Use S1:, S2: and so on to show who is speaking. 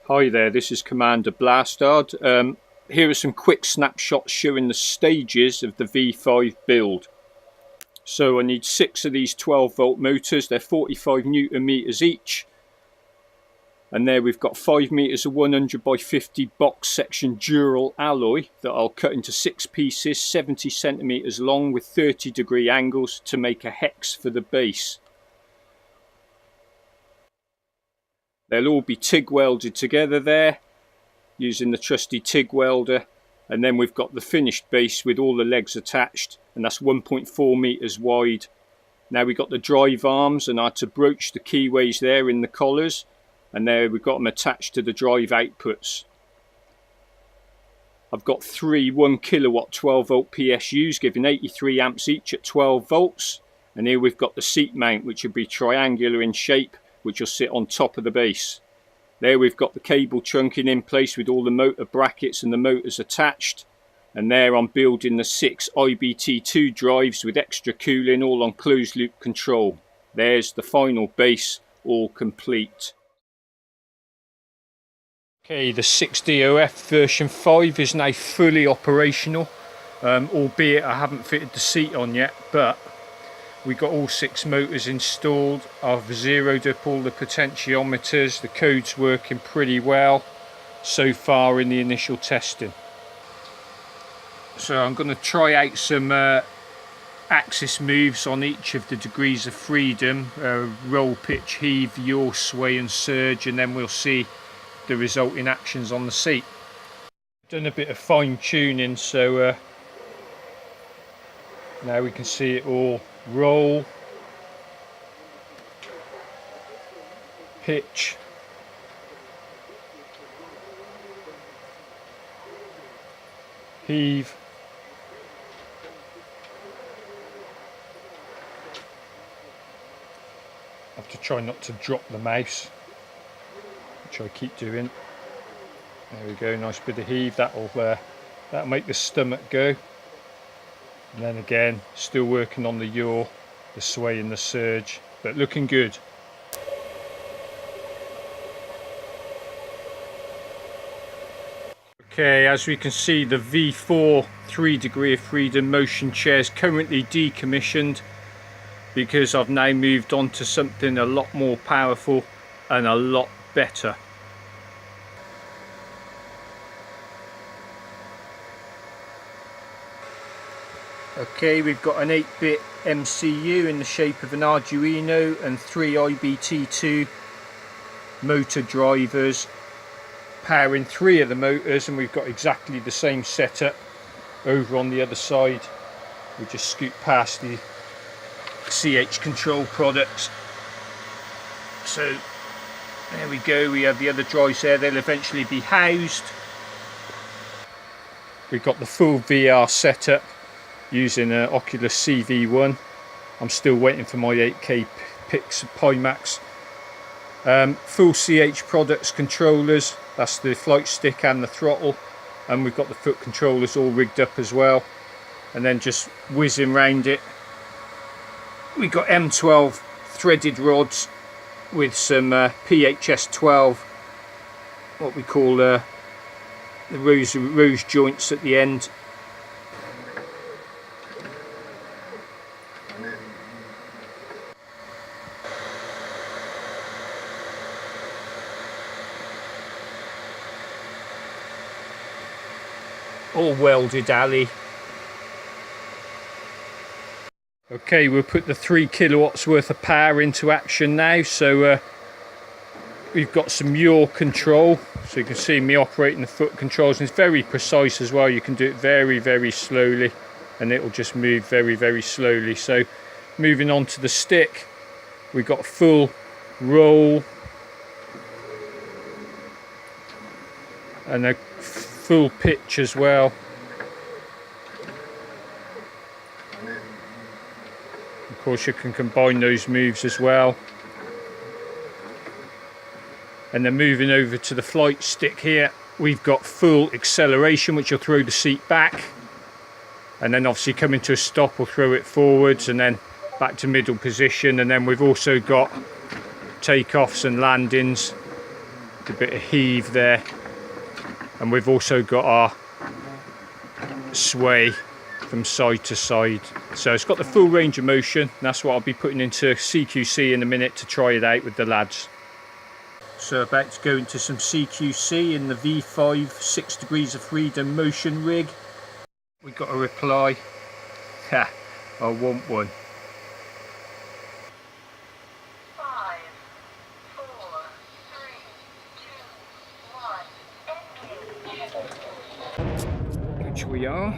S1: Hi there, this is Commander Blastard. Here are some quick snapshots showing the stages of the V5 build. So I need 6 of these 12 volt motors, they're 45 Newton meters each. And there we've got 5 meters of 100 by 50 box section dural alloy that I'll cut into 6 pieces, 70 centimeters long with 30-degree angles to make a hex for the base. They'll all be TIG welded together there using the trusty TIG welder, and then we've got the finished base with all the legs attached, and that's 1.4 meters wide. Now we've got the drive arms, and I had to broach the keyways there in the collars, and there we've got them attached to the drive outputs. I've got 3 1 kilowatt 12 volt PSUs giving 83 amps each at 12 volts, and here we've got the seat mount, which will be triangular in shape, which will sit on top of the base. There we've got the cable trunking in place with all the motor brackets and the motors attached, and there I'm building the 6 IBT2 drives with extra cooling, all on closed loop control. There's the final base all complete. Okay, the 6DOF version 5 is now fully operational, albeit I haven't fitted the seat on yet, but we got all 6 motors installed. I've zeroed up all the potentiometers. The code's working pretty well so far in the initial testing. So I'm going to try out some axis moves on each of the degrees of freedom. Roll, pitch, heave, yaw, sway and surge, and then we'll see the resulting actions on the seat. Done a bit of fine tuning, so now we can see it all. Roll, pitch, heave, I have to try not to drop the mouse, which I keep doing. There we go, nice bit of heave. That'll make the stomach go. And then again, still working on the yaw, the sway and the surge, but looking good. Okay, as we can see, the V4 3 degree of freedom motion chair is currently decommissioned because I've now moved on to something a lot more powerful and a lot better. Okay, we've got an 8-bit MCU in the shape of an Arduino and 3 IBT2 motor drivers powering 3 of the motors, and we've got exactly the same setup over on the other side. We just scoot past the CH control products. So there we go, we have the other drives there, they'll eventually be housed. We've got the full VR setup using an Oculus CV1. I'm still waiting for my 8K Pimax. Full CH products controllers, that's the flight stick and the throttle, and we've got the foot controllers all rigged up as well. And then just whizzing round it, we've got M12 threaded rods with some PHS12, what we call the rose joints at the end. All welded alley. Okay, we'll put the 3 kilowatts worth of power into action now. So we've got some yaw control, so you can see me operating the foot controls, and it's very precise as well. You can do it very, very slowly and it will just move very, very slowly. So moving on to the stick, we've got full roll and a full pitch as well. Of course you can combine those moves as well. And then moving over to the flight stick here, we've got full acceleration, which will throw the seat back, and then obviously coming to a stop will throw it forwards and then back to middle position. And then we've also got takeoffs and landings a bit of heave there, and we've also got our sway from side to side. So it's got the full range of motion, and that's what I'll be putting into CQC in a minute to try it out with the lads. So about to go into some CQC in the V5 6 degrees of freedom motion rig. We got a reply. Ha, I want one.
S2: 5, 4, 3, 2, 1, engage.
S1: Which we are.